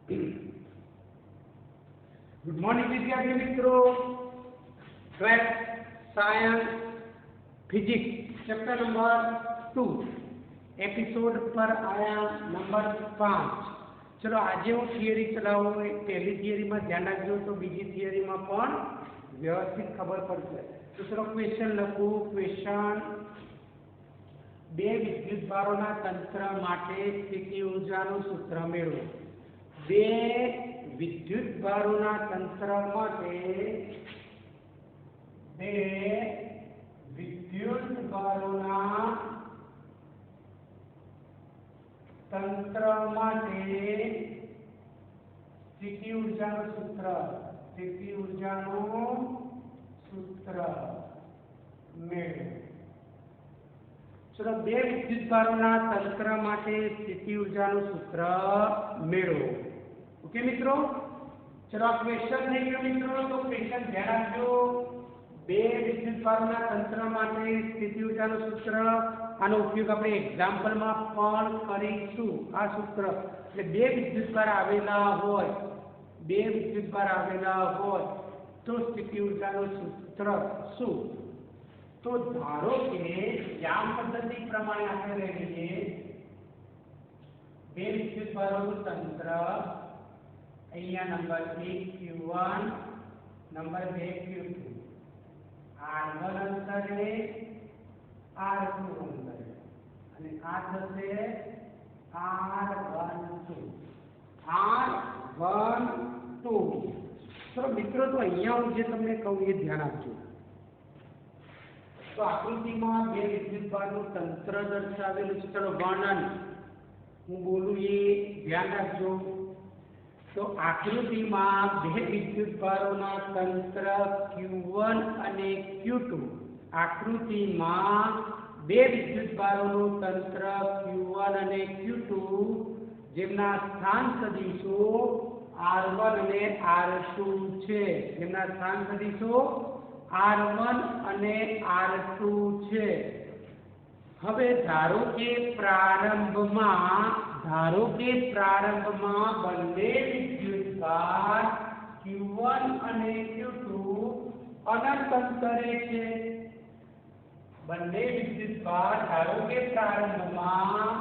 Good morning विद्यार्थी मित्रों। 12th science physics chapter number 2 episode पर आया नंबर 5। चलो आज हूँ थियरी चलावू। पहली थियरी में ध्यान रखो तो बीजी थियरी में पण व्यवस्थित खबर पड़े। तो चलो क्वेश्चन लखू। क्वेश्चन બે વિદ્યુતભારોના તંત્ર માટે સ્થિતિ ઊર્જાનું સૂત્ર મેળવો। બે વિદ્યુતભારોના તંત્ર માટે બે વિદ્યુતભારોના તંત્ર માટે સ્થિતિ ઊર્જાનું સૂત્ર મેળવો। चलो બે વિદ્યુતભારોના તંત્ર માટે સ્થિતિ ઊર્જાનું સૂત્ર મેળવો। ओके मित्रों, चलो आ क्वेश्चन થઈ ગયો મિત્રો। તો ક્વેશ્ચન ધ્યાન રાખજો। બે વિદ્યુતભારોના તંત્ર માટે સ્થિતિ ઊર્જાનું સૂત્ર, આનો ઉપયોગ આપણે એક્ઝામ્પલમાં પણ કરીશું। આ સૂત્ર એટલે બે વિદ્યુતભાર આવેલા હોય તો સ્થિતિ ઊર્જાનું સૂત્ર શું? तो धारो के याम पद्धति प्रमाण આપણે લઈ લઈએ। બે વિદ્યુતભારોનું તંત્ર અહીંયા number 1 q1 number 2 q2 r1 અંતરે r2 અંતરે અને આ થશે r12 તો મિત્રો તો અહીંયા હું જે તમને કહું એ ધ્યાન આપજો। तो आकृति में बे विद्युतभारનું તંત્ર દર્શાવેલું છે। ચલો વર્ણન હું બોલું એ ધ્યાન રાખજો। તો આકૃતિ में બે વિદ્યુતભારોના તંત્ર q1 અને q2, આકૃતિ में બે વિદ્યુતભારોનું તંત્ર q1 અને q2 જેમના સ્થાન સદિશો r1 અને r2 છે। જેમના સ્થાન સદિશો r1 અને r2 છે। હવે ધારો કે પ્રારંભમાં બંને વિદ્યુતભાર q1 અને q2 અનંત અંતરે છે। બંને વિદ્યુતભાર ધારો કે પ્રારંભમાં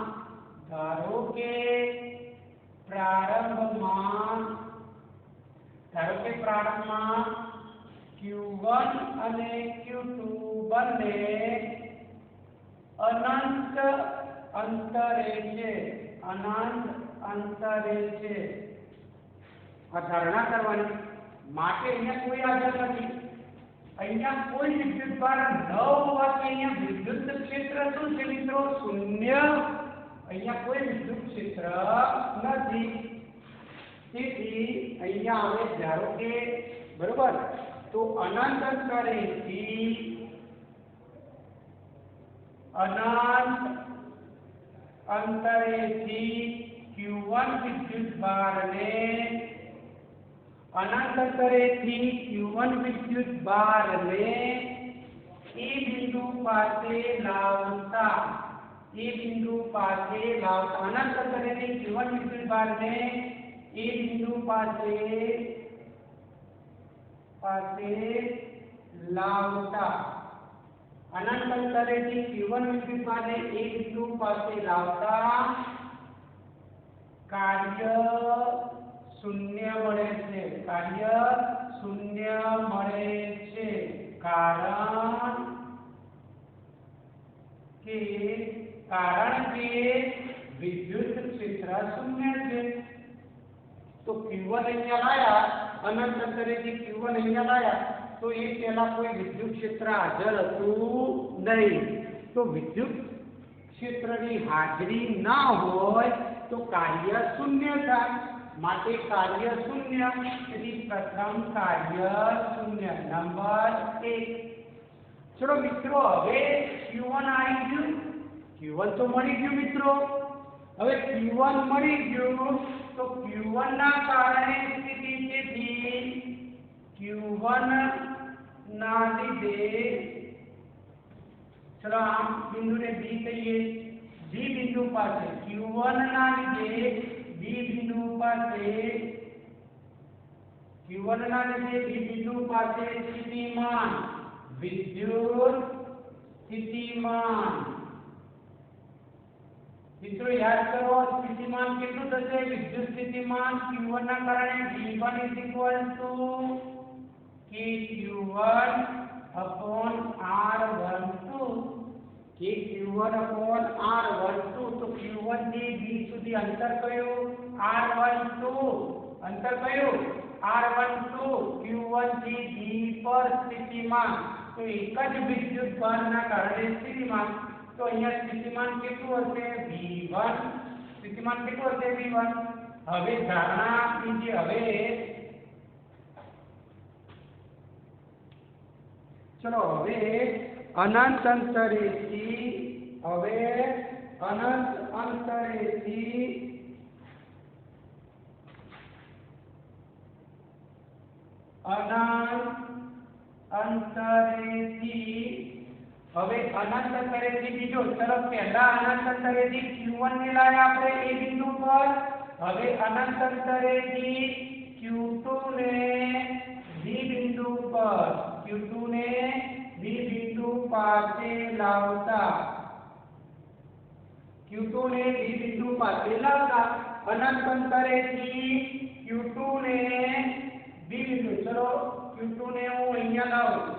q1 અને q2 બંને અનંત અંતરે છે। આ ધારણા કરવાની માટે અહીંયા કોઈ આધાર નથી। અહીંયા કોઈ વિદ્યુતભાર ન હોવાથી અહીંયા વિદ્યુત ક્ષેત્ર શું છે મિત્રો? શૂન્ય। અહીંયા કોઈ વિદ્યુત ક્ષેત્ર નથી। તેથી અહીંયા હવે ધારો કે બરોબર तो अनंत अंतरे थी q1 विद्युतभार ने ए बिंदु पासे लावता अनंत अंतरे थी q1 विद्युतभार ने ए बिंदु पासे लावता अनंत अंतरे थी q1 विद्युतभार ने ए बिंदु पासे लावता कार्य शून्य મળે છે। કારણ કે વિદ્યુત ક્ષેત્ર શૂન્ય છે। तो q1 અહીંયા લાયા अनंत अंतरे थी q1 અહીંયા લાયા तो ये पहला कोई विद्युत क्षेत्र हाजर હતું नहीं। तो विद्युत क्षेत्रनी हाजरी ना होय तो कार्य शून्य થાય। માટે કાર્ય શૂન્ય। તેથી પ્રથમ કાર્ય શૂન્ય નંબર 1। ચલો મિત્રો હવે q1 આવી ગયું। q1 તો મળી ગયું મિત્રો। હવે q1 મળી ગયું तो q1 ના કારણે સ્થિતિ છે q1 ना લીધે। चलो हम बिंदु ने बी कहिए। बी बिंदु पास q1 ना લીધે B બી બિંદુ પાસે Q1 ના લીધે બી બિંદુ પાસે સ્થિતિમાન વિદ્યુત સ્થિતિમાન મિત્રો યાદ કરો સ્થિતિમાન કેટલું થશે વિદ્યુત સ્થિતિમાન Q1 ના કારણે V1 KQ1 upon R12 KQ1 upon R12 તો Q1 થી B સુધી અંતર કયું R12 અંતર કયું R12 Q1 થી B પર સ્થિતિમાન તો એક જ વિદ્યુત ભારના કારણે સ્થિતિમાન તો અહીંયા સ્થિતિમાન કેટલું હશે V1 સ્થિતિમાન કેટલું હશે V1 હવે ધારણા કીજીએ હવે ચલો હવે અનંત અંતરેથી બીજો ચલો પહેલા અનંત અંતરેથી Q1 ને લાયા આપણે એ બિંદુ પર હવે અનંત અંતરેથી Q2 ને B બિંદુ પર Q2 ને B બિંદુ પાસે લાવતા Q2 ને B બિંદુ પાસે લાવતા અનંત અંતરેથી Q2 ને B બિંદુ ચલો Q2 ને હું અહીંયા લાવું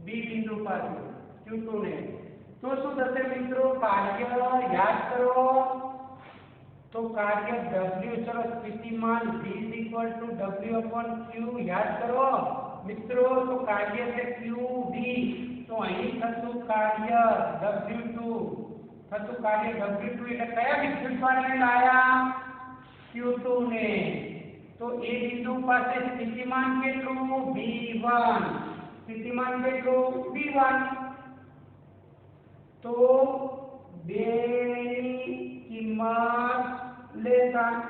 B બિંદુ પાસે Q2 ને તો શું થશે મિત્રો કાર્ય યાદ કરો તો કાર્ય W ચલો સ્થિતિમાન V W/Q યાદ કરો મિત્રો તો કાર્ય છે QV તો અહીં થતું કાર્ય W2 એટલે કયા વિદ્યુતભારને લાયા Q2 ને તો એ બિંદુ પાસે સ્થિતિમાન કેટલું V1 સ્થિતિમાન કેટલું V1 તો બેની કિંમત લેતા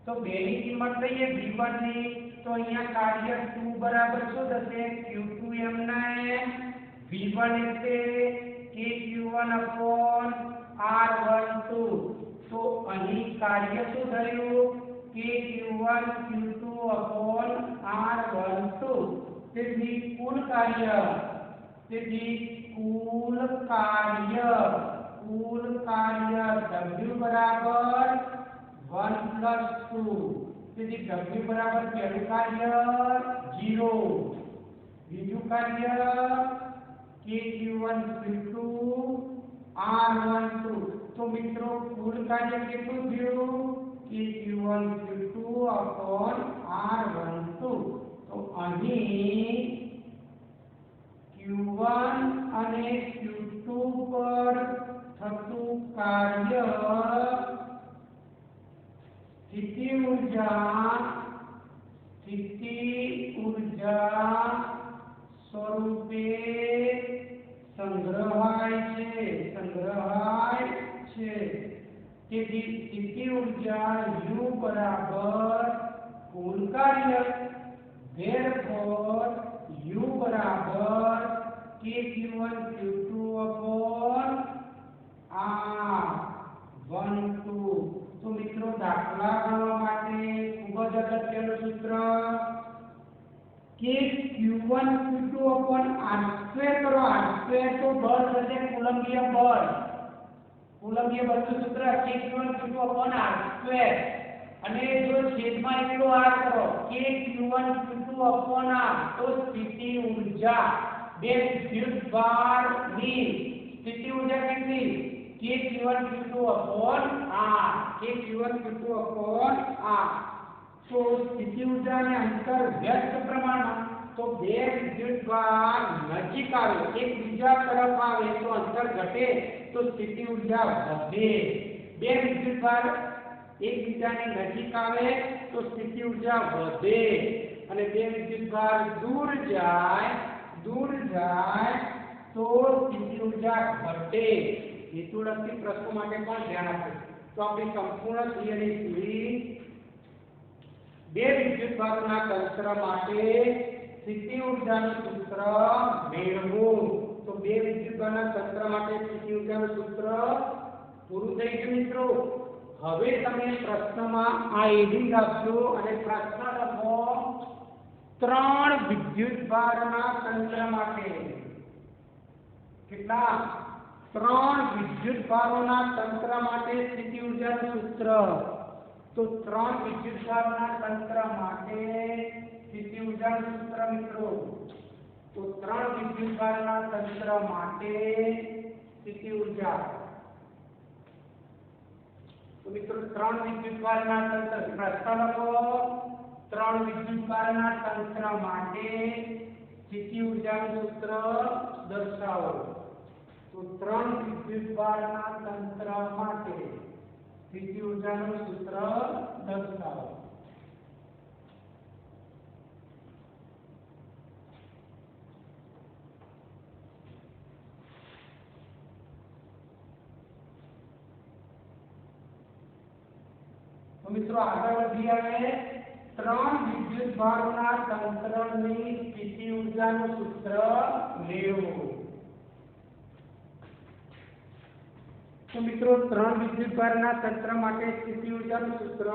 તો બેની કિંમત લઈએ V1 ની તો અહીંયા કાર્ય 2 બરાબર શું થશે Q2m ના V1 એટલે KQ1 upon R12 તો અહીં કાર્ય શું થયું KQ1 Q2 upon R12 તેથી કુલ કાર્ય W બરાબર 1 + 2 તેથી W બરાબર પહેલું કાર્ય 0 બીજું કાર્ય KQ1 Q2 R12 તો મિત્રો કુલ કાર્ય કેટલું થયું KQ1 Q2 upon R12 તો અહીં Q1 અને Q2 પર થતું કાર્ય સ્થિતિ ઊર્જા સ્વરૂપે સંગ્રહાય છે તેથી સ્થિતિ ઊર્જા U બરાબર કુલ કાર્ય therefore U બરાબર KQ1 Q2 upon R12 તો મિત્રો દાખલા ગણવા માટે ખૂબ જ અગત્યનું સૂત્ર કે Q1 Q2 upon R2 કરો R2 તો બળ થશે કુલંબીય બળનું સૂત્ર Q1 Q2 upon R2 અને જો છેદમાં એકલો R કરો Q1 Q2 upon R તો સ્થિતિ ઊર્જા બે વિદ્યુતભારની સ્થિતિ ઊર્જા કેટલી KQ1 Q2 upon R KQ1 Q2 upon R તો સ્થિતિ ઊર્જાને અંતર વ્યસ્ત પ્રમાણમાં તો બે વિદ્યુતભાર નજીક આવે એકબીજા તરફ આવે તો અંતર ઘટે તો સ્થિતિ ઊર્જા વધે બે વિદ્યુતભાર એકબીજાની નજીક આવે તો સ્થિતિ ઊર્જા વધે અને બે વિદ્યુતભાર દૂર જાય તો સ્થિતિ ઊર્જા ઘટે હેતુલક્ષી પ્રશ્નો માટે પણ ધ્યાન આપો તો આપણી સંપૂર્ણ થિયરી પૂરી બે વિદ્યુતભારોના તંત્ર માટે સ્થિતિ ઊર્જાનું સૂત્ર મેળવો તો બે વિદ્યુતભારના તંત્ર માટે સ્થિતિ ઊર્જાનું સૂત્ર પૂરું થઈ ગયું મિત્રો હવે તમે પ્રશ્નમાં આ હેડિંગ આપજો અને પ્રશ્ન લખો 3 વિદ્યુતભારના તંત્ર માટે કેટલા 3 વિદ્યુતભારોના તંત્ર માટે સ્થિતિ ઊર્જાનું સૂત્ર તો 3 વિદ્યુતભારના તંત્ર માટે સ્થિતિ ઊર્જાનું સૂત્ર મિત્રો તો 3 વિદ્યુતભારના તંત્ર માટે સ્થિતિ ઊર્જા તો મિત્રો 3 વિદ્યુતભારના તંત્ર પ્રશ્ન લખો 3 વિદ્યુતભારના તંત્ર માટે સ્થિતિ ઊર્જાનું સૂત્ર દર્શાવો તો 3 વિદ્યુતભારના તંત્ર માટે સ્થિતિ ઊર્જાનું સૂત્ર દર્શાવો મિત્રો આગળ વધી આવે 3 વિદ્યુતભારોના તંત્રની સ્થિતિ ઊર્જાનું સૂત્ર લેવું તો મિત્રો 3 વિદ્યુતભારના તંત્ર માટે સ્થિતિ ઊર્જાનું સૂત્ર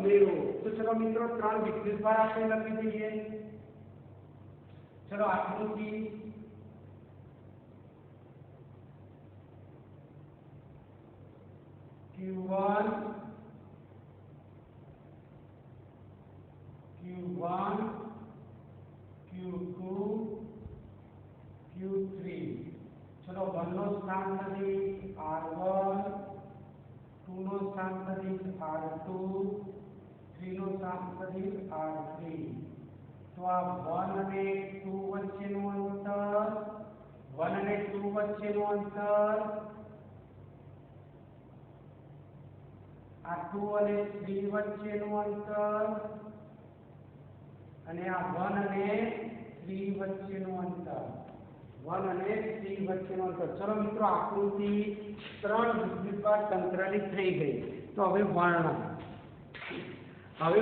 લેવું તો ચલો મિત્રો 3 વિદ્યુતભાર આપણે લખી દઈએ ચલો આકૃતિ Q1 Q1 Q2 Q3 चलो 1 નો સ્થાન સદિશ R1 2 નો સ્થાન સદિશ R2 3 નો સ્થાન સદિશ R3 તો આ 1 અને 2 વચ્ચેનું અંતર 1 અને 2 વચ્ચેનું અંતર આ 2 અને 3 વચ્ચેનું અંતર અને આ 1 અને 3 વચ્ચેનું અંતર 1 અને 3 વચ્ચેનું અંતર ચલો મિત્રો આકૃતિ 3 વિદ્યુતભાર તંત્રની થઈ ગઈ તો હવે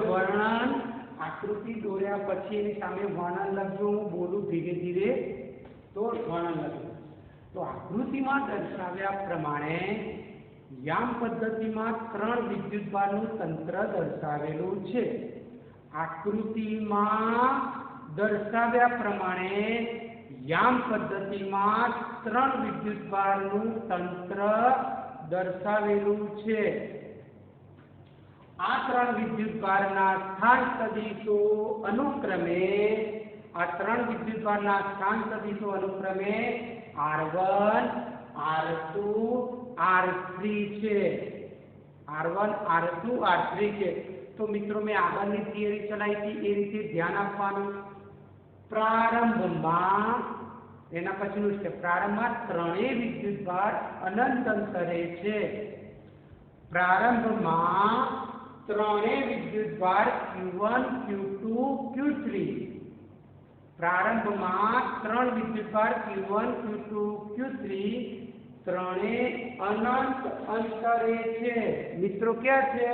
વર્ણન આકૃતિ દોર્યા પછી એની સામે વર્ણન લખજો હું બોલું ધીરે ધીરે તો વર્ણન લખજો તો આકૃતિમાં દર્શાવ્યા પ્રમાણે યામ પદ્ધતિમાં 3 વિદ્યુતભારનું તંત્ર દર્શાવેલું છે આકૃતિમાં દર્શાવ્યા પ્રમાણે યામ પદ્ધતિમાં 3 વિદ્યુતભારનું તંત્ર દર્શાવેલું છે આ 3 વિદ્યુતભારના સ્થાન સદિશો અનુક્રમે R1 R2 R3 છે R1 R2 R3 છે તો મિત્રો મેં આગળની થિયરી ચલાવી હતી એ રીતે ધ્યાન આપવાનું પ્રારંભમાં એના પછીનું છે પ્રારંભમાં ત્રણેય વિદ્યુતભાર અનંત અંતરે છે પ્રારંભમાં ત્રણેય વિદ્યુતભાર Q1 Q2 Q3 પ્રારંભમાં 3 વિદ્યુતભાર Q1 Q2 Q3 ત્રણેય અનંત અંતરે છે મિત્રો ક્યાં છે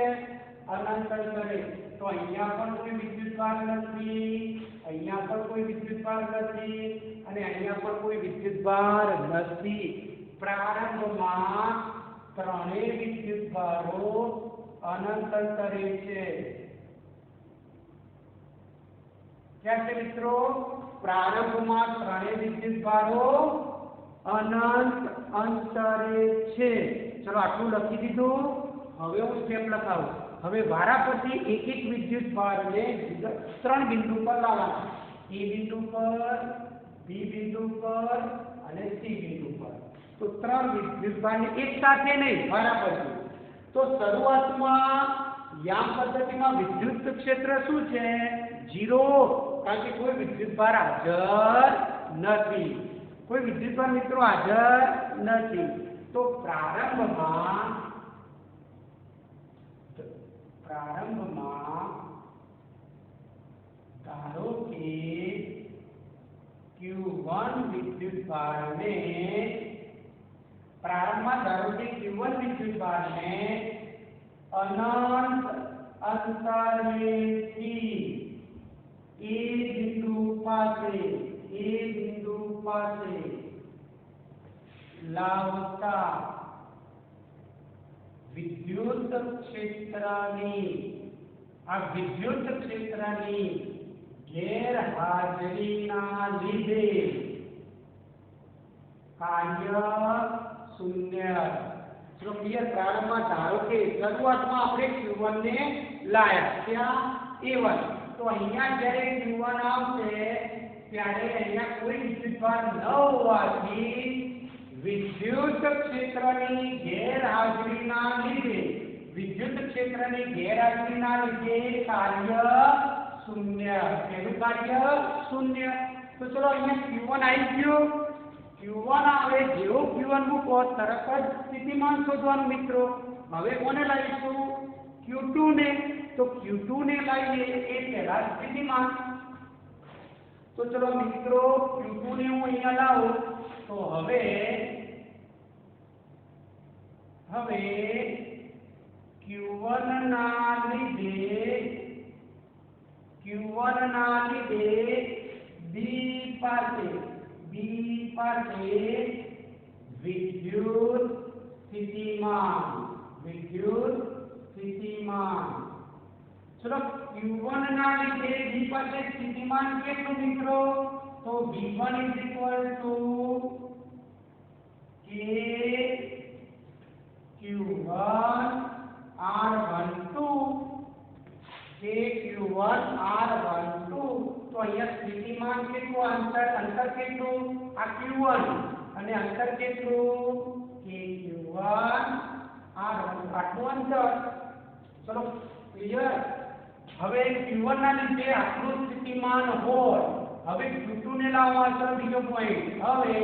અનંત અંતરે તો અહીંયા પણ કોઈ વિદ્યુતભાર નથી અહીંયા પણ કોઈ વિદ્યુતભાર નથી અને અહીંયા પણ કોઈ વિદ્યુતભાર નથી પ્રારંભમાં ત્રણેય વિદ્યુતભારો અનંત અંતરે છે ક્યાં છે મિત્રો પ્રારંભમાં ત્રણેય વિદ્યુતભારો અનંત અંતરે છે ચલો આટલું લખી દીધું હવે હું સ્ટેપ લખાવું હવે વારા પરથી એક એક વિદ્યુતભારને 3 બિંદુ પર લાવવાના A બિંદુ પર B બિંદુ પર અને C બિંદુ પર તો 3 વિદ્યુતભારને એક સાથે નહીં વારા પરથી તો શરૂઆતમાં યામ પદ્ધતિમાં વિદ્યુત ક્ષેત્ર શું છે 0 કારણ કે કોઈ વિદ્યુતભાર હાજર નથી કોઈ વિદ્યુતભાર મિત્રો હાજર નથી તો પ્રારંભમાં ધારો કે Q1 વિદ્યુતભારને પ્રારંભમાં ધારો કે Q1 વિદ્યુતભારને અનંત અંતરેથી A બિંદુ પાસે લાવતા વિદ્યુત ક્ષેત્રની આ વિદ્યુત ક્ષેત્રની ગેરહાજરીના લીધે કાર્ય શૂન્ય. ચલો ક્લિયર. પ્રારંભમાં ધારો કે શરૂઆતમાં આપણે q1 ને લાયા ત્યાં a1, તો અહીંયા જ્યારે q1 આવશે ત્યારે અહીંયા કોઈ વિદ્યુતભાર ન હોવાથી વિદ્યુત ક્ષેત્રની ગેરહાજરીના લીધે કાર્ય શૂન્ય. તેનું કાર્ય શૂન્ય. તો ચલો અહીંયા q1 આવી ગયો. q1 આવે જેવો q1 મૂકો તરત જ સ્થિતિમાન શોધવાનું મિત્રો. હવે કોને લાવીશું? q2 ને. તો q2 ને લાવીએ એ પહેલા સ્થિતિમાન. તો ચલો મિત્રો q2 ને હું અહીંયા લાવું તો હવે q1 ના લીધે b પાસે વિદ્યુત સ્થિતિમાન. ચલો q1 ના લીધે b પાસે સ્થિતિમાન કેટલું મિત્રો? તો v1 = k q1 r12 તો અહીંયા સ્થિતિમાન કેટલું? અંતર કેટલું? આ q1 અને અંતર કેટલું? k q1 r12 આટલું અંતર. ચલો ક્લિયર. હવે q1 ના લીધે આટલું સ્થિતિમાન હોય. હવે q2 ને લાવવા ચાલો બીજો પોઈન્ટ. હવે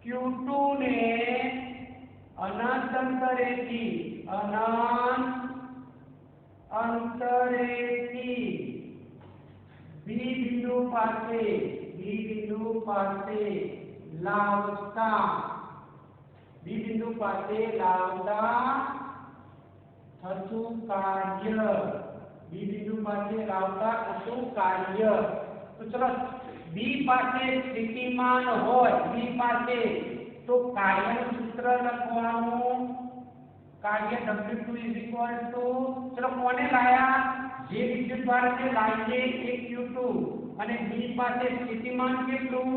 q2 ને અનંત અંતરેથી b બિંદુ પાસે લાવતા થતું કાર્ય. તો ચલો b પાસે સ્થિતિમાન હોય તો કાર્યનું સૂત્ર લખવાનું. કાર્ય W2 ચલો કોને લાયા? જે વિદ્યુતભાર છે લાવીએ એ q2 અને b પાસે સ્થિતિમાન કેટલું?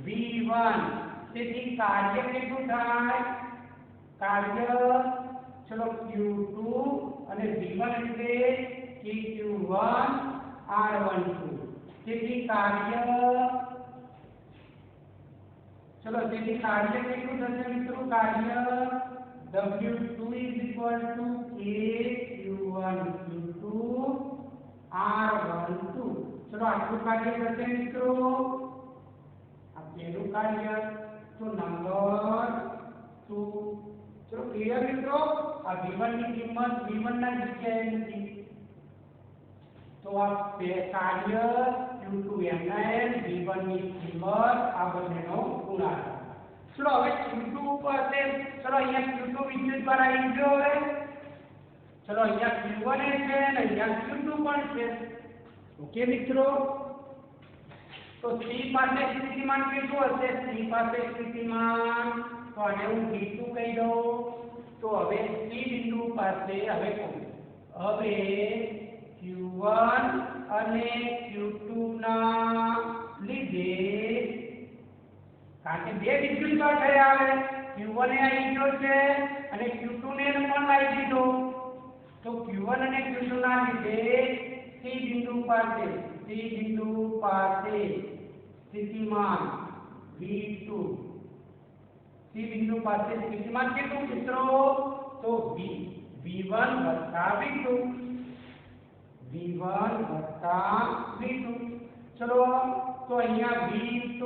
v1. તેથી કાર્ય કેટલું થાય? કાર્ય ચલો q2 અને v1 એટલે q1 r12. તેથી કાર્ય કેટલું થશે મિત્રો? કાર્ય W2 = k q1 q2 r12. ચલો આટલું કાર્ય થશે મિત્રો. આ પહેલું કાર્ય. તો નંબર 2. ચલો ક્લિયર મિત્રો. આ v1 ની કિંમત v1 ના જગ્યાએ નથી તો આ કાર્ય q2mn v1 ની કિંમત આ બંનેનો ગુણાકાર. ચલો હવે q2 પાસે ચલો અહીંયા q2 વિદ્યુતભાર આવી ગયો. હવે ચલો અહીંયા q1 છે અને અહીંયા q2 પણ છે. ઓકે મિત્રો. તો c પાસે સ્થિતિમાન કેટલું હશે? c પાસે સ્થિતિમાન તો આને હું v2 કહી દઉં. તો હવે c બિંદુ પાસે હવે q1 અને q2 ના લીધે કારણ કે બે વિદ્યુતભાર થયા. આવે q1 એ આવી ગયો છે અને q2 ને પણ લાવી દીધો. તો q1 અને q2 ના લીધે c બિંદુ પાસે સ્થિતિમાન v2. c બિંદુ પાસે સ્થિતિમાન કેટલું મિત્રો? તો v1 વત્તા v2. ચલો તો અહીંયા v2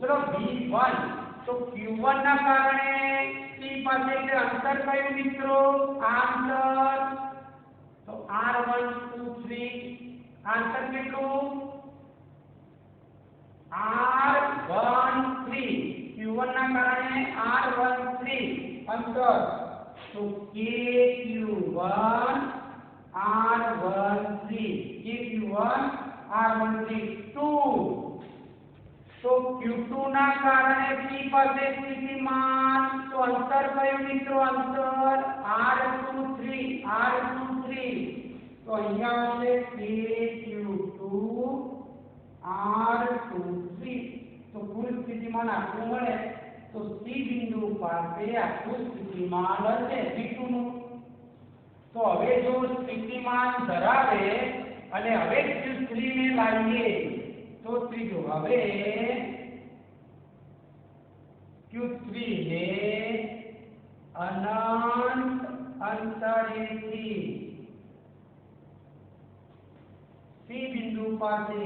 ચલો v1 તો q1 ના કારણે c પાસે એટલે અંતર કયું મિત્રો? અંતર તો r123 અંતર કેટલું? r13 q1 ના કારણે r13 અંતર તો k q1 r13 k q1 r13 2 તો q2 ના કારણે P પાસે સ્થિતિમાન તો અંતર કયું મિત્રો અંતર R23 તો અહીંયા આવશે KQ2 R23 તો કુલ સ્થિતિમાન આટલું મળે તો C બિંદુ પાસે આટલું સ્થિતિમાન હશે V2 નું તો હવે જો સ્થિતિમાન ધરાવે અને હવે Q3 ને લાવીએ તો ત્રીજો હવે Q3 ને અનંત અંતરેથી C બિંદુ પાસે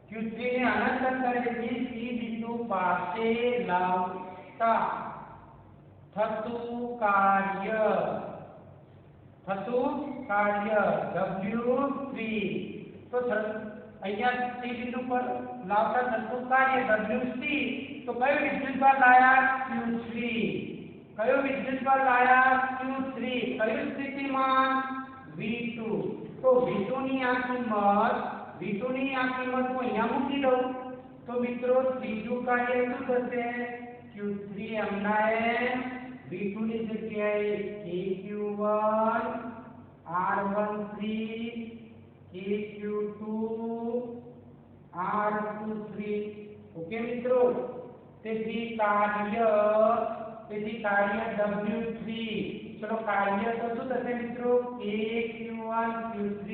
Q3 ને અનંત અંતરેથી C બિંદુ પાસે લાવતા થતું કાર્ય W3 તો અહીંયા C બિંદુ પર લાવતા થતું કાર્ય W3 તો કયો વિદ્યુતભાર લાયા Q3 કયો વિદ્યુતભાર લાયા Q3 કયું સ્થિતિમાન V2 તો V2 ની આ કિંમત હું અહીંયા મૂકી દઉં તો મિત્રો ત્રીજું કાર્ય શું થશે Q3 એમના V2 ની જગ્યાએ KQ1 R13 KQ2 R23 okay મિત્રો તેથી કાર્ય W3 ચલો કાર્ય તો શું થશે મિત્રો KQ1 Q3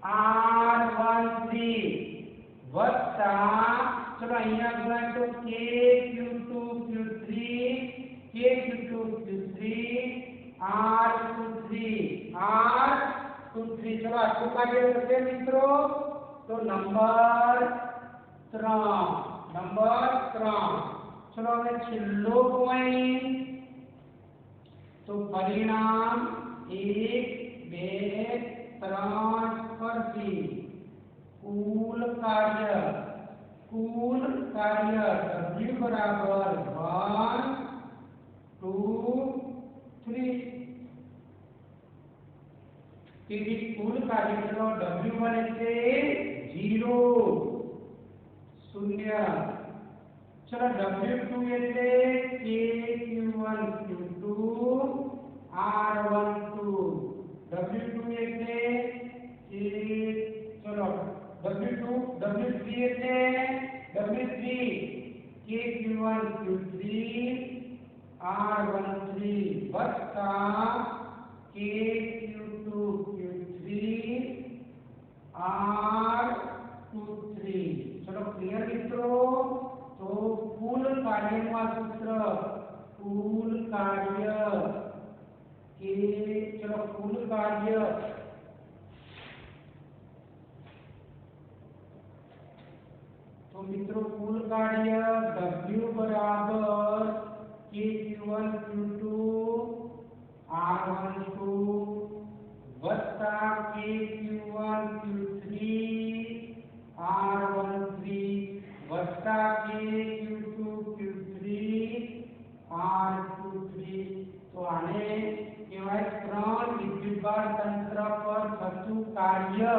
R13 વત્તા ચલો અહીંયા ગણ તો KQ2 Q3 R23 ચલો આટલું કાર્ય થશે મિત્રો તો નંબર 3 ચલો હવે છેલ્લો પોઈન્ટ તો પરિણામ 1 2 3 પરથી કુલ કાર્ય W બરાબર 1 2 3 તેથી કુલ કાર્ય W બને છે 0 ચલો W2 એટલે KQ1 Q2 R12 W2 એટલે ચલો W3 એટલે W3 KQ1 Q3 R13 વત્તા KQ2 Q3 R23 ચલો ક્લિયર મિત્રો તો કુલ કાર્યનું સૂત્ર કુલ કાર્ય તો મિત્રો કુલ કાર્ય W બરાબર KQ1 Q2 R12 વત્તા KQ1 Q3 R13 વત્તા KQ2 Q3 R23 તો આને કહેવાય ત્રણ વિદ્યુતભાર તંત્ર પર થતું કાર્ય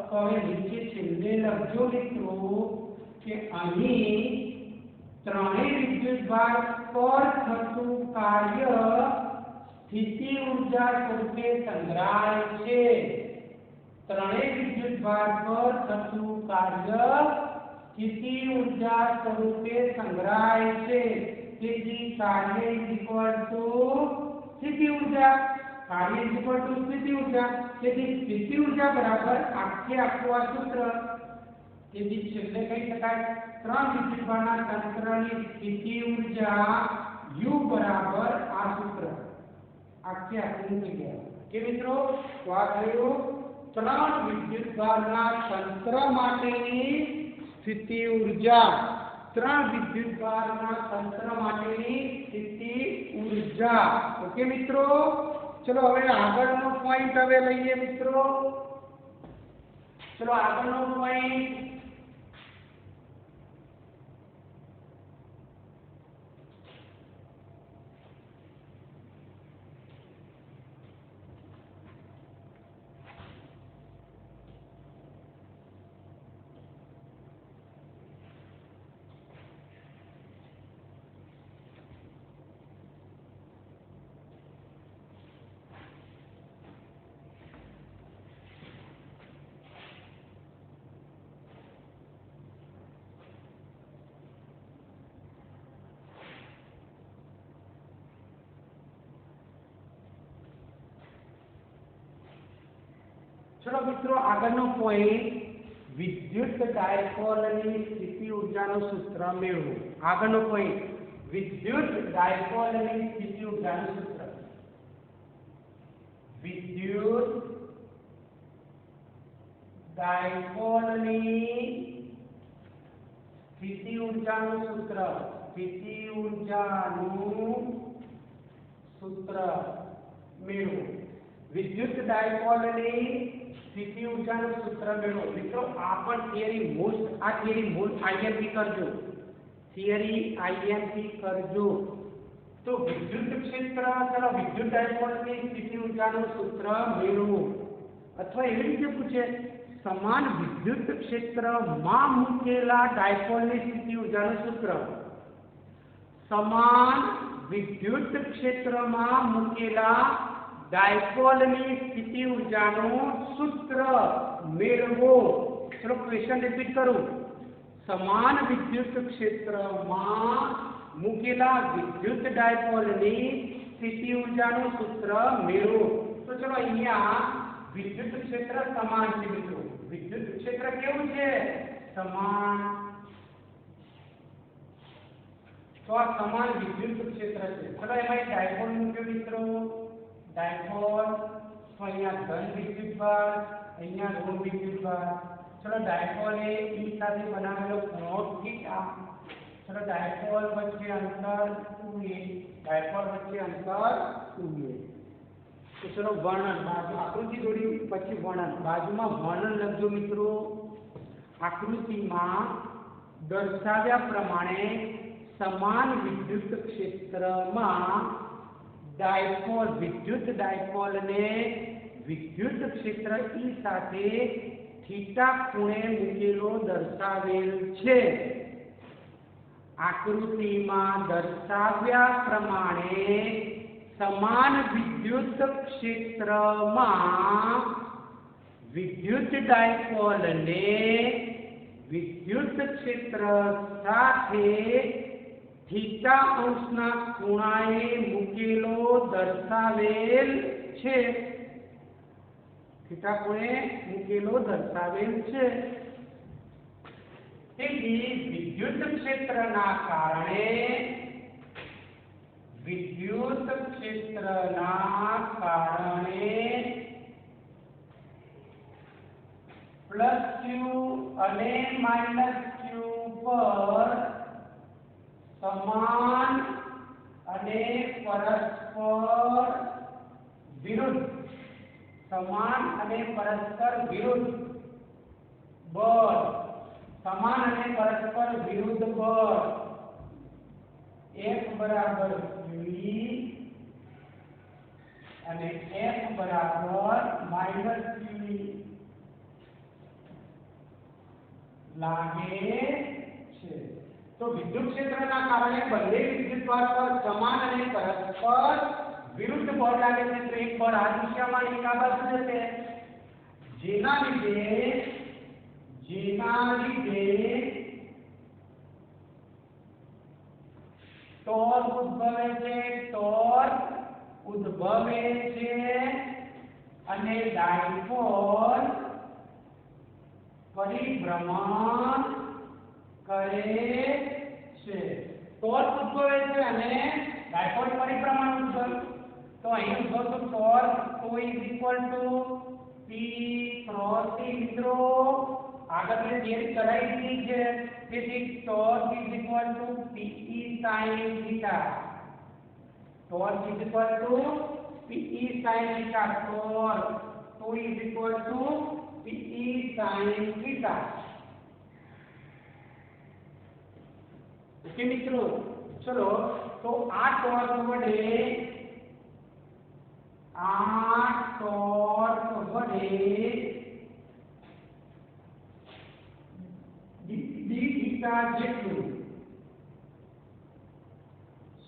તો હવે નીચે છેલ્લે લખજો મિત્રો કે અહીં ત્રણેય વિદ્યુતભાર પર થતું કાર્ય સ્થિતિ ઊર્જા સ્વરૂપે સંગ્રહાય છે ત્રણેય વિદ્યુતભાર પર થતું કાર્ય સ્થિતિ ઊર્જા સ્વરૂપે સંગ્રહાય છે તેથી કાર્ય સ્થિતિ ઊર્જા તેથી સ્થિતિ ઊર્જા બરાબર આખું આ સૂત્ર તેથી છેલ્લે કહી શકાય ત્રણ વિદ્યુતભારના તંત્રની સ્થિતિ ઊર્જા U બરાબર આ સૂત્ર આખું મૂકી ગયા કે મિત્રો તો આ થયું ત્રણ વિદ્યુતભારના તંત્ર માટેની સ્થિતિ ઊર્જા ત્રણ વિદ્યુતભારના તંત્ર માટેની સ્થિતિ ઊર્જા ઓકે મિત્રો ચલો હવે આગળનો પોઈન્ટ હવે લઈએ મિત્રો ચલો આગળનો પોઈન્ટ चलो मित्रों આગળનો પોઈન્ટ વિદ્યુત ડાયપોલની સ્થિતિ ઊર્જાનું સૂત્ર મેળવો। આગળનો પોઈન્ટ વિદ્યુત ડાયપોલની સ્થિતિ ઊર્જાનું સૂત્ર। વિદ્યુત ડાયપોલની સ્થિતિ ઊર્જાનું સૂત્ર। સ્થિતિ ઊર્જાનું સૂત્ર મેળવો। વિદ્યુત ડાયપોલની સ્થિતિ ઊર્જાનું સૂત્ર મેળવો। મિત્રો આ પણ થિયરી મોસ્ટ આ થિયરી મોસ્ટ આઈએમપી કરજો। થિયરી આઈએમપી કરજો। તો વિદ્યુત ક્ષેત્ર ચલો વિદ્યુત ડાયપોલની સ્થિતિ ઊર્જાનું સૂત્ર મેળવો। અથવા એવી રીતે પૂછે સમાન વિદ્યુત ક્ષેત્રમાં મૂકેલા ડાયપોલની સ્થિતિ ઊર્જાનું સૂત્ર। સમાન વિદ્યુત ક્ષેત્રમાં મૂકેલા डायपोलनी स्थिति ऊर्जानु सूत्र मेळवो। चलो क्वेश्चन रिपीट करूं। समान विद्युत क्षेत्र में मूकेला विद्युत डायपोलनी स्थिति ऊर्जानु सूत्र मेळवो। तो चलो अहींया विद्युत क्षेत्र समान छे मित्रों। विद्युत क्षेत्र केवुं छे? समान। तो आ समान विद्युत क्षेत्र छे। चलो एमां एक डायपोल मूक्यो मित्रों। डायपोल तो अहींया धन विद्युत भार अहींया ऋण विद्युत भार। चलो डायपोल ए ई साथे बनावेलो खूणो थीटा। चलो डायपोल वच्चे अंतर 2a। डायपोल वच्चे अंतर 2a। तो चलो वर्णन बाजू आकृति जोड़ी पछी वर्णन बाजूमां वर्णन लखजो मित्रों। आकृतिमां दर्शाव्या प्रमाणे समान विद्युत क्षेत्रमां डायपोल विद्युत डायपोल ने विद्युत क्षेत्र ई साथे थीटा कोणे मूकेलो दर्शावेल छे। आकृतिमां दर्शाव्या प्रमाणे समान विद्युत क्षेत्रमां विद्युत डायपोल ने विद्युत क्षेत्र साथे थीटा अंशना खूणाए मूकेलो दर्शावेल छे। थीटा कोणे मूकेलो दर्शावेल छे। તેથી વિદ્યુત ક્ષેત્રના કારણે પ્લસ ક્યુ અને માઇનસ ક્યુ પર समान अने परस्पर विरुद्ध समान अने परस्पर विरुद्ध बल समान अने परस्पर विरुद्ध बल F बराबर Q अने F बराबर माइनस Q लागे छे। तो विद्युत क्षेत्रना कारणे बंने विद्युत भार पर समान अने परस्पर विरुद्ध बल लागे छे। तो एक बल आ दिशामां एक आ बाजु जशे जेना लीधे टॉर्क उद्भवे छे अने डायपोल परिभ्रमण करे छे। टॉर्क उद्भवे छे अने डायपोल परिभ्रमण उद्भवे। तो अहीं उद्भवतो टॉर्क तो is equal to P cross T। मित्रों આગળની થિયરી કરાઈ દીધી છે। તેથી torque is equal to PE sin θ। Torque is equal to PE sin θ। Torque તો is equal to PE sin θ। Okay मित्रों चलो तो आ टॉर्क वडे डी थीटा जेटलू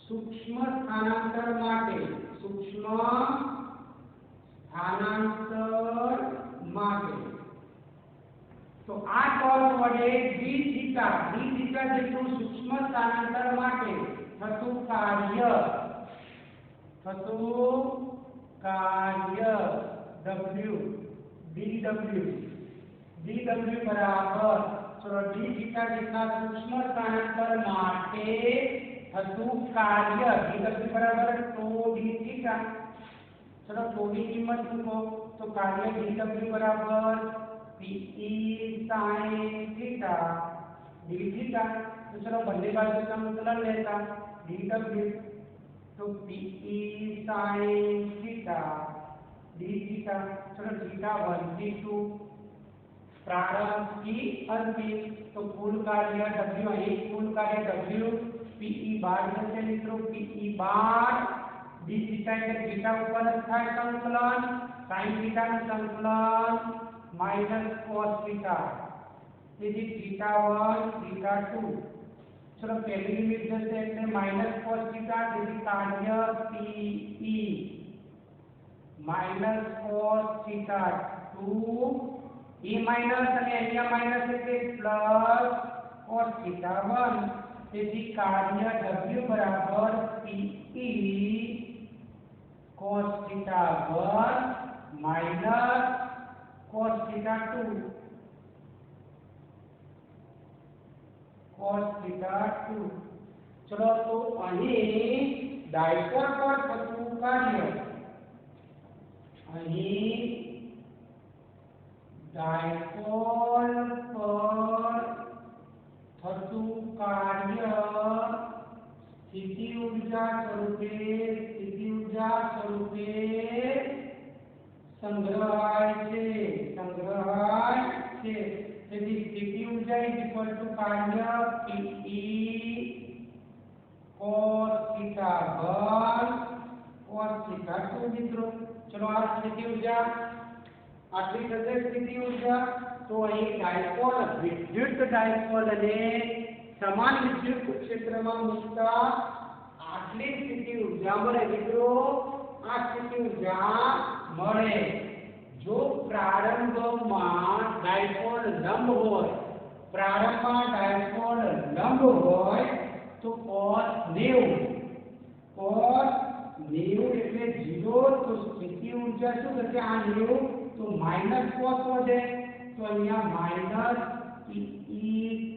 सूक्ष्म स्थानांतर माटे तो आ टॉर्क वडे डी थीटा जेटलू सूक्ष्म स्थानांतर माटे थतुं कार्य W dw બરાબર ચલો d થીટા જેટલા સૂક્ષ્મ સ્થાનાંતર માટે થતું કાર્ય dw બરાબર તો d થીટા ચલો તો ની કિંમત મૂકો તો કાર્ય dw બરાબર pe sin theta d theta तो चलो બંને બાજુ સંકલન લેતા dw तो pe sin theta d theta चलो थीटा 1 થી 2 प्रारंभ की अंतिम तो कुल कार्य w અહીં कुल कार्य w pe बार जैसे मित्रों pe बार d थीटा એટલે थीटा ઉપર થાય સંકલન sin थीटा નું સંકલન માઈનસ cos थीटा તેથી थीटा 1 थीटा 2 चलो पहली लिमिट जैसे એટલે माइनस cos थीटा તેથી કાર્ય pe minus cos theta 2 e minus અને અહીંયા માઈનસ એટલે પ્લસ cos थीटा 1 તેથી કાર્ય w બરાબર pe cos theta 1 minus cos theta 2 cos theta 2 चलो तो અહીં ડાયપોલ પર થતું કાર્ય અહીં ડાયપોલ પર થતું કાર્ય સ્થિતિ ઊર્જા સ્વરૂપે સંગ્રહાય છે તેથી સ્થિતિ ઊર્જા ઇઝ ઇક્વલ ટુ કાર્ય pe cos theta 1 cos theta 2 મિત્રો चलो આ સ્થિતિ ઊર્જા આટલી થશે સ્થિતિ ઊર્જા તો અહીં ડાયપોલ વિદ્યુત ડાયપોલ અને સમાન વિદ્યુત ક્ષેત્રમાં મૂકતા આટલી સ્થિતિ ઊર્જા મળે મિત્રો આ સ્થિતિ ઊર્જા મળે જો પ્રારંભમાં ડાયપોલ લંબ હોય તો cos 90 એટલે 0 તો સ્થિતિ ઊર્જા શું થશે આ 90 તો માઈનસ cos વધે તો અહીંયા માઈનસ pe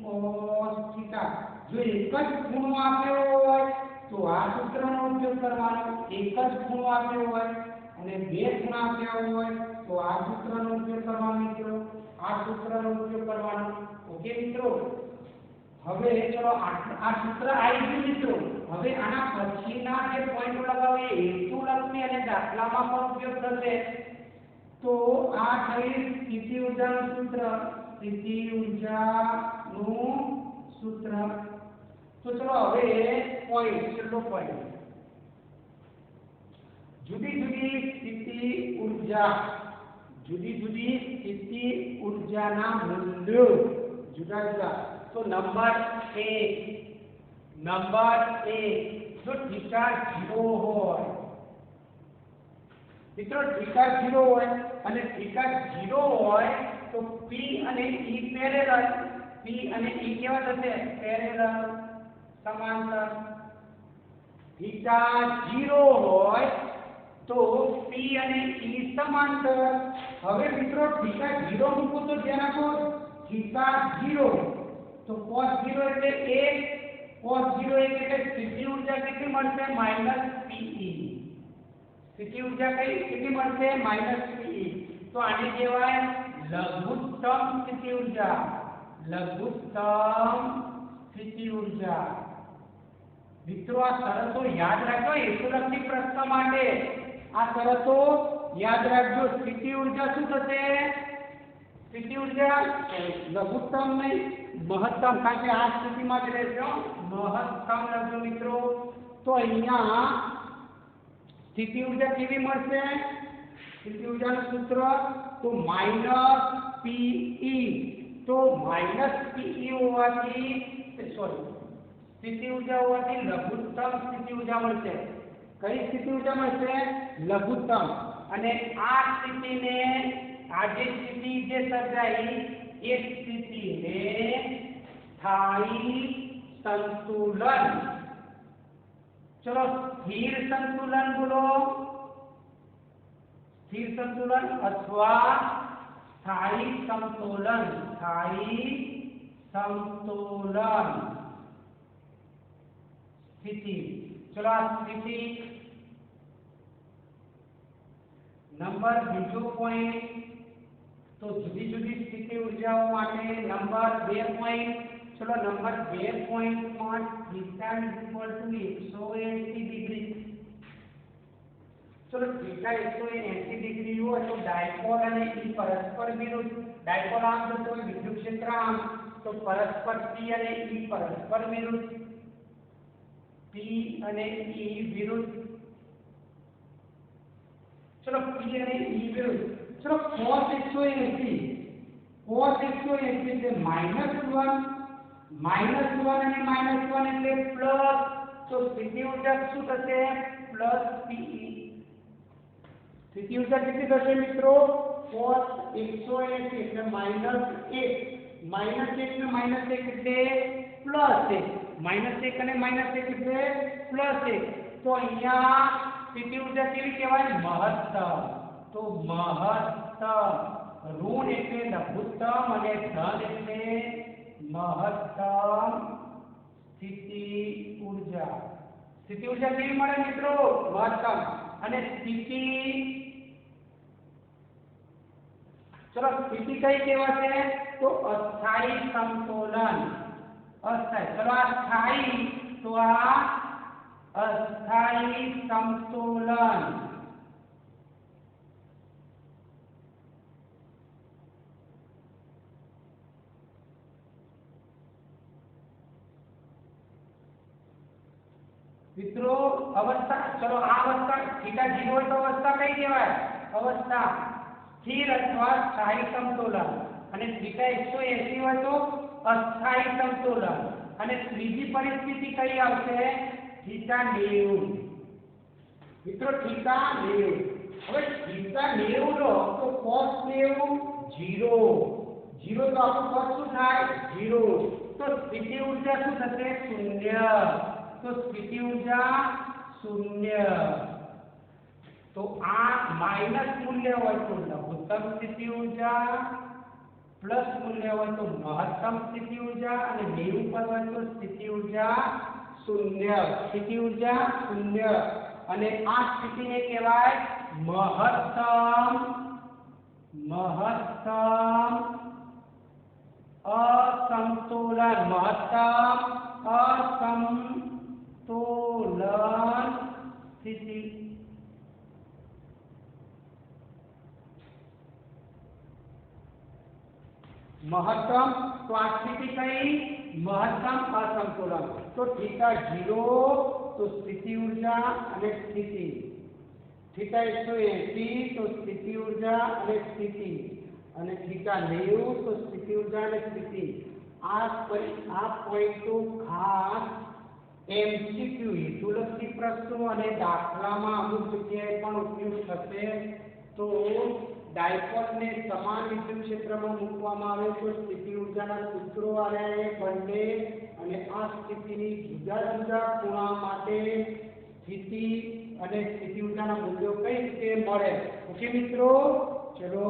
cos थीटा જો એક જ ખૂણો આપ્યો હોય તો આ સૂત્રનો ઉપયોગ કરવાનો એક જ ખૂણો આપ્યો હોય અને બે ખૂણા આપ્યા હોય તો આ સૂત્રનો ઉપયોગ કરવાનો મિત્રો આ સૂત્રનો ઉપયોગ કરવાનો ઓકે મિત્રો હવે ચલો આ સૂત્ર આવી ગયું મિત્રો હવે આના પછીના જે પોઈન્ટ લગાવીએ હેતુ લક્ષી અને દાખલામાં પણ ઉપયોગ થશે તો આ થઈ સ્થિતિ ઊર્જાનું સૂત્ર તો ચલો હવે પોઈન્ટ છેલ્લો પોઈન્ટ જુદી જુદી સ્થિતિ ઊર્જાના મૂલ્યો જુદા જુદા तो नंबर 1 जो थीटा 0 હોય મિત્રો થીટા 0 હોય અને થીટા 0 હોય તો p અને e પેરેલલ કેવા થશે પેરેલલ સમાંતર થીટા 0 હોય તો p અને e સમાંતર હવે મિત્રો થીટા 0 મૂકો તો ધ્યાન આપો થીટા 0 तो cos 0 એટલે 1 cos 0 એટલે સ્થિતિ ઊર્જા કેટલી મળશે માઈનસ pe સ્થિતિ ઊર્જા કેટલી મળશે માઈનસ pe તો આને કહેવાય લઘુત્તમ સ્થિતિ ઊર્જા મિત્રો આ શરતો યાદ રાખજો હેતુલક્ષી પ્રશ્ન માટે આ શરતો યાદ રાખજો સ્થિતિ ઊર્જા શું થશે સ્થિતિ ઊર્જા લઘુત્તમ નહીં महत्तम कारण के आ स्थिति में ज रहेशो महत्तम लखो मित्रों तो अहींया स्थिति ऊर्जा केवी मळशे स्थिति ऊर्जानुं सूत्र तो माइनस pe तो माइनस pe होवाथी सॉरी स्थिति ऊर्जा होवाथी लघुत्तम स्थिति ऊर्जा मळशे कई स्थिति ऊर्जा मळशे लघुत्तम अने आ स्थितिने आ जे स्थिति जे सर्जाई ये स्थिति में स्थायी संतुलन चलो स्थिर संतुलन बोलो स्थिर संतुलन अथवा स्थायी समतोलन स्थिति। चलो आ स्थिति नंबर बीजो पॉइंट तो जुदी जुदी स्थिति ऊर्जाओं माटे नंबर 2 पॉइंट। चलो नंबर 2 पॉइंट में थीटा = 180 डिग्री। चलो थीटा 180 डिग्री हो तो डायपोल અને E પરસ્પર વિરુદ્ધ डायपोल આમ જતો હોય વિદ્યુત ક્ષેત્ર આમ તો પરસ્પર P અને E પરસ્પર વિરુદ્ધ P અને E વિરુદ્ધ। चलो P અને E વિરુદ્ધ। चलो cos 180 એટલે -1 અને -1 એટલે પ્લસ તો સ્થિતિ ઊર્જા શું થશે પ્લસ PE। સ્થિતિ ઊર્જા કેટલી થશે મિત્રો cos 180 એટલે -1 -1 ને -1 એટલે +1 -1 અને -1 એટલે +1 તો અહીંયા સ્થિતિ ઊર્જા કેવી કહેવાય મહત્તમ। તો મહત્તમ ઋણ એટલે લઘુત્તમ અને ધન એટલે મહત્તમ સ્થિતિ ઊર્જા। સ્થિતિ ઊર્જા કેવી મળે મિત્રો મહત્તમ અને સ્થિતિ। चलो स्थिति कई कहेवाशे तो अस्थायी समतोलन अस्थायी। चलो आ स्थायी तो आ अस्थायी समतोलन। मित्रों अवस्था चलो आ अवस्था थीटा 0 तो अवस्था कई कहेवाय अवस्था स्थिर अथवा स्थायी समतोलन અને થીટા 180 હોય તો અસ્થાયી સમતોलन અને ત્રીજી પરિસ્થિતિ કઈ આવશે થીટા 90। મિત્રો થીટા 90 હવે થીટા 90 લો તો cos 90 0 0 તો આપણું cos શું થાય 0 તો સ્થિતિ ઊર્જા શું થશે 0 તો સ્થિતિ ઊર્જા 0 तो आ माइनस मूल्य हो तो लघुत्तम स्थिति ऊर्जा प्लस मूल्य हो तो महत्तम स्थिति ऊर्जा और 90 पर हो तो स्थिति ऊर्जा 0 स्थिति ऊर्जा 0 અને આ સ્થિતિને કહેવાય મહત્તમ असमतोलन महत्तम असमतोलन स्थिति। महत्तम तो आ स्थिति कई महत्तम असमतोलन तो थीटा 0 तो स्थिति ऊर्जा અને स्थिति थीटा 180 तो स्थिति ऊर्जा અને स्थिति અને थीटा 90 तो स्थिति ऊर्जा અને स्थिति। आ पॉइंट तो खास एमसीक्यू हेतुलक्षी प्रश्नों અને દાખલામાં અમુક જગ્યાએ પણ ઉપયોગ થશે। તો डायपोल ने समान विद्युत क्षेत्र में मूकवामां आवे तो स्थिति ऊर्जाना सूत्रों आवे बने અને આ સ્થિતિની જુદા જુદા ખૂણા માટે સ્થિતિ અને સ્થિતિ ઊર્જાના મૂલ્યો કઈ રીતે મળે। ઓકે મિત્રો चलो